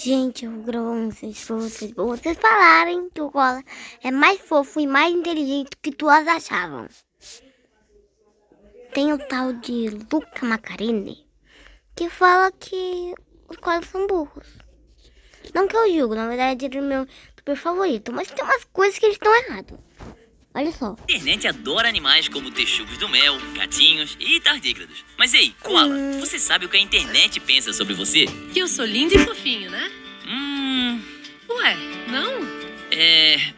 Gente, eu vou gravar um vídeo pra vocês falarem que o koala é mais fofo e mais inteligente do que todas achavam. Tem o tal de Luca Macarini que fala que os koalas são burros. Não que eu julgo, na verdade ele é meu super favorito, mas tem umas coisas que eles estão errados. Olha só. A internet adora animais como texugos do mel, gatinhos e tardígrados. Mas ei, koala, você sabe o que a internet pensa sobre você? Que eu sou lindo e fofinho, né? Ué, não?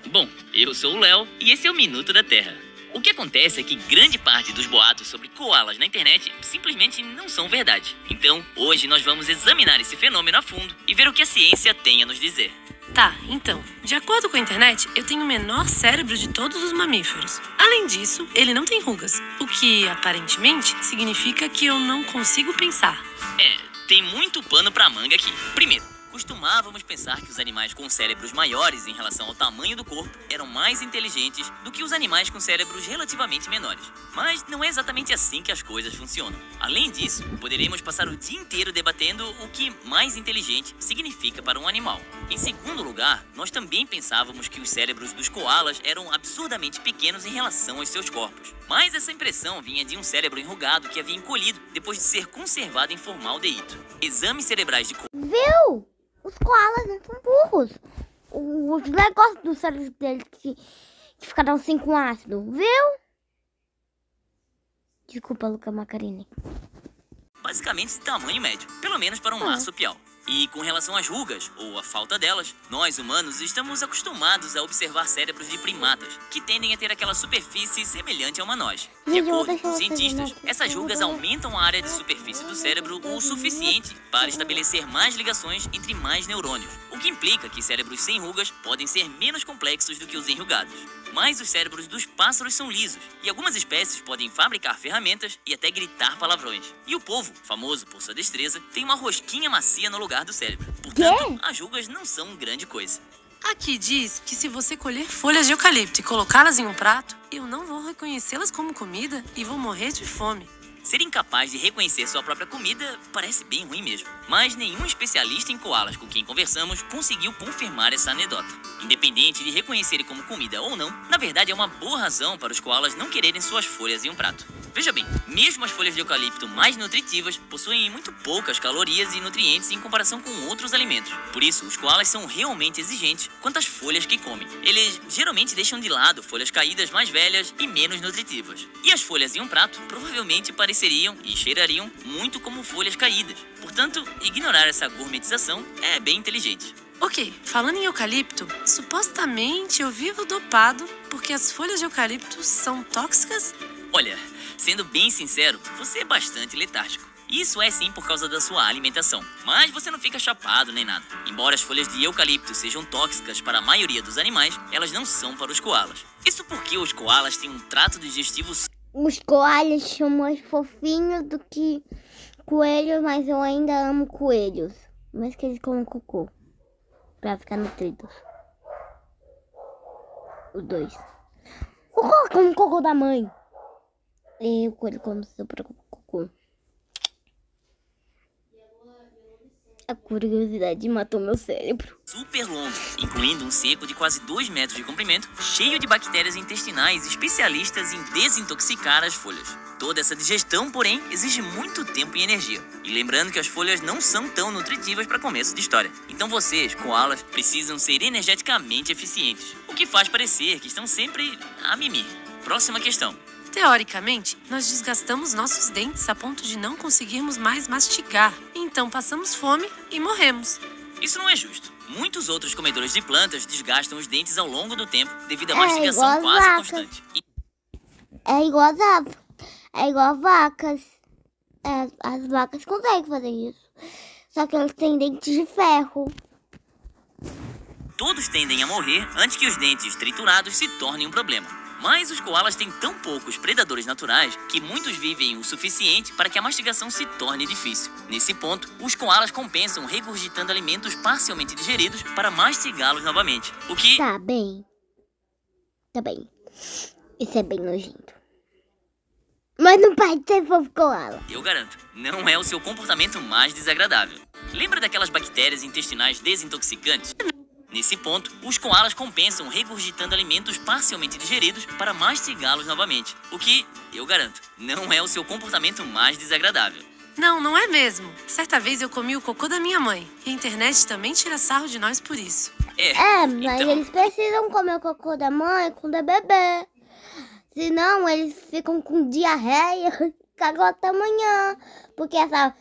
Bom, eu sou o Léo e esse é o Minuto da Terra. O que acontece é que grande parte dos boatos sobre koalas na internet simplesmente não são verdade. Então, hoje nós vamos examinar esse fenômeno a fundo e ver o que a ciência tem a nos dizer. Tá, então, de acordo com a internet, eu tenho o menor cérebro de todos os mamíferos. Além disso, ele não tem rugas, o que, aparentemente, significa que eu não consigo pensar. Tem muito pano pra manga aqui. Primeiro, costumávamos pensar que os animais com cérebros maiores em relação ao tamanho do corpo eram mais inteligentes do que os animais com cérebros relativamente menores. Mas não é exatamente assim que as coisas funcionam. Além disso, poderemos passar o dia inteiro debatendo o que mais inteligente significa para um animal. Em segundo lugar, nós também pensávamos que os cérebros dos koalas eram absurdamente pequenos em relação aos seus corpos. Mas essa impressão vinha de um cérebro enrugado que havia encolhido depois de ser conservado em formaldeído. Exames cerebrais de Viu? Os koalas não são burros. Os negócios do cérebro deles que ficaram assim com ácido, viu? Desculpa, Luca Macarini. basicamente de tamanho médio, pelo menos para um marsupial. E com relação às rugas, ou a falta delas, nós humanos estamos acostumados a observar cérebros de primatas, que tendem a ter aquela superfície semelhante a uma noz. De acordo com os cientistas, essas rugas aumentam a área de superfície do cérebro o suficiente para estabelecer mais ligações entre mais neurônios, o que implica que cérebros sem rugas podem ser menos complexos do que os enrugados. Mas os cérebros dos pássaros são lisos, e algumas espécies podem fabricar ferramentas e até gritar palavrões. E o polvo, famoso por sua destreza, tem uma rosquinha macia no lugar do cérebro. Portanto, as rugas não são grande coisa. Aqui diz que se você colher folhas de eucalipto e colocá-las em um prato, eu não vou reconhecê-las como comida e vou morrer de fome. Ser incapaz de reconhecer sua própria comida parece bem ruim mesmo. Mas nenhum especialista em koalas com quem conversamos conseguiu confirmar essa anedota. Independente de reconhecerem como comida ou não, na verdade é uma boa razão para os koalas não quererem suas folhas em um prato. Veja bem, mesmo as folhas de eucalipto mais nutritivas possuem muito poucas calorias e nutrientes em comparação com outros alimentos. Por isso, os koalas são realmente exigentes quanto às folhas que comem. Eles geralmente deixam de lado folhas caídas mais velhas e menos nutritivas. E as folhas em um prato provavelmente pareceriam e cheirariam muito como folhas caídas. Portanto, ignorar essa gourmetização é bem inteligente. Ok, falando em eucalipto, supostamente eu vivo dopado porque as folhas de eucalipto são tóxicas? Olha, sendo bem sincero, você é bastante letárgico. Isso é sim por causa da sua alimentação. Mas você não fica chapado nem nada. Embora as folhas de eucalipto sejam tóxicas para a maioria dos animais, elas não são para os koalas. Isso porque os koalas têm um trato digestivo... Os koalas são mais fofinhos do que coelhos, mas eu ainda amo coelhos. Mas que eles comem cocô pra ficar nutridos. Os dois. O coelho come o cocô da mãe. E o coelho come o seu próprio cocô. A curiosidade matou meu cérebro. Super longo, incluindo um seco de quase 2 metros de comprimento, cheio de bactérias intestinais especialistas em desintoxicar as folhas. Toda essa digestão, porém, exige muito tempo e energia. E lembrando que as folhas não são tão nutritivas para começo de história. Então vocês, koalas, precisam ser energeticamente eficientes, o que faz parecer que estão sempre a mimir. Próxima questão. Teoricamente, nós desgastamos nossos dentes a ponto de não conseguirmos mais mastigar. Então passamos fome e morremos. Isso não é justo. Muitos outros comedores de plantas desgastam os dentes ao longo do tempo devido à mastigação quase constante. É igual vacas. As vacas conseguem fazer isso. Só que elas têm dentes de ferro. Todos tendem a morrer antes que os dentes triturados se tornem um problema. Mas os koalas têm tão poucos predadores naturais que muitos vivem o suficiente para que a mastigação se torne difícil. Nesse ponto, os koalas compensam regurgitando alimentos parcialmente digeridos para mastigá-los novamente. O que... Tá bem. Isso é bem nojento. Mas não pode ser fofo koala. eu garanto, não é o seu comportamento mais desagradável. Lembra daquelas bactérias intestinais desintoxicantes? Nesse ponto, os koalas compensam regurgitando alimentos parcialmente digeridos para mastigá-los novamente. O que, eu garanto, não é o seu comportamento mais desagradável. Não, não é mesmo. Certa vez eu comi o cocô da minha mãe. E a internet também tira sarro de nós por isso. Mas então, eles precisam comer o cocô da mãe quando é bebê. Senão eles ficam com diarreia e cagam até amanhã. Porque essa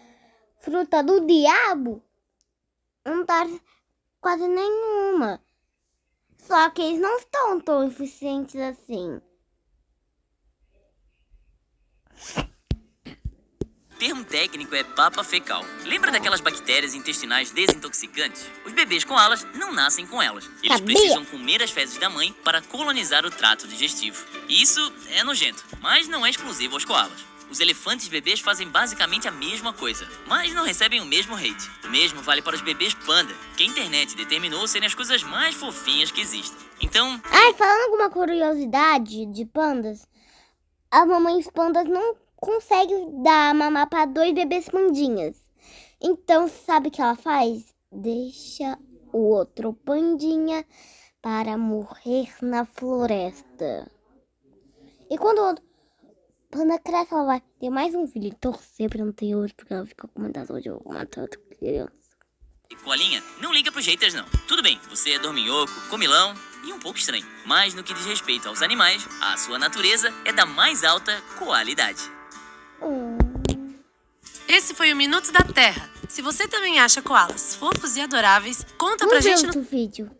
fruta do diabo não dá quase nenhuma. Só que eles não estão tão eficientes assim. O termo técnico é papa fecal. Lembra daquelas bactérias intestinais desintoxicantes? Os bebês koalas não nascem com elas. Eles precisam comer as fezes da mãe para colonizar o trato digestivo. Isso é nojento, mas não é exclusivo aos koalas. Os elefantes bebês fazem basicamente a mesma coisa, mas não recebem o mesmo hate. O mesmo vale para os bebês panda, que a internet determinou serem as coisas mais fofinhas que existem. Então... falando alguma curiosidade de pandas, as mamães pandas não conseguem dar mamar para 2 bebês pandinhas. Então, sabe o que ela faz? Deixa o outro pandinha para morrer na floresta. E quando o outro panda cresce, ela vai ter mais um filho e torcer pra não ter outro, porque ela fica com muita dor de matar outra criança. E koalinha não liga pros haters não. Tudo bem, você é dorminhoco, comilão e um pouco estranho. Mas no que diz respeito aos animais, a sua natureza é da mais alta qualidade. Esse foi o Minuto da Terra. Se você também acha koalas fofos e adoráveis, conta pra gente no vídeo.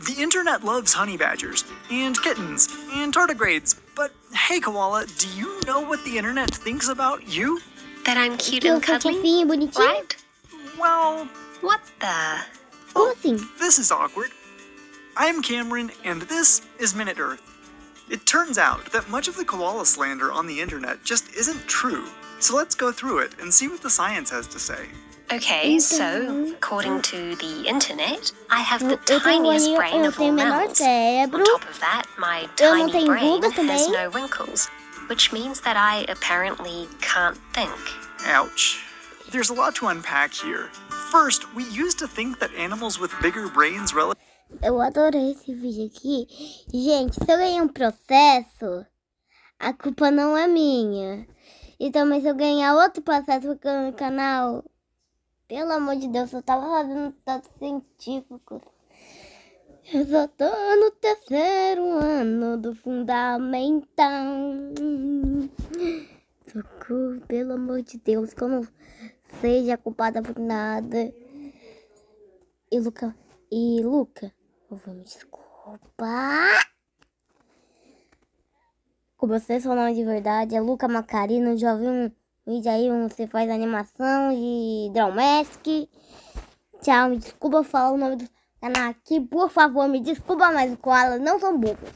The internet loves honey badgers, and kittens, and tardigrades, but hey koala, do you know what the internet thinks about you? That I'm cute Que eu and sou cuddly, fofinha e bonitinha. right? Well, What the? Como assim? this is awkward. I'm Cameron, and this is Minute Earth. It turns out that much of the koala slander on the internet just isn't true. So let's go through it and see what the science has to say. Okay, so according to the internet, I have the Eu tiniest brain eu of tenho all o menor mammals. cérebro. On top of that, my Eu não tiny tenho brain rugas has também. no wrinkles, which means that I apparently can't think. Ouch. There's a lot to unpack here. First, we used to think that animals with bigger brains relative. Eu adorei esse vídeo aqui. Gente, se eu ganhar um processo, a culpa não é minha. E também se eu ganhar outro processo no canal, pelo amor de Deus, eu tava fazendo dados científicos. Eu só tô no 3º ano do fundamental. Socorro, pelo amor de Deus, que eu não seja culpada por nada. E Luca, eu vou me desculpar. Como você, seu nome de verdade é Luca Macarino. Já vi um vídeo aí onde você faz animação de Drawmask. Tchau, me desculpa falar o nome do canal aqui. Por favor, me desculpa, mas os koalas não são burros.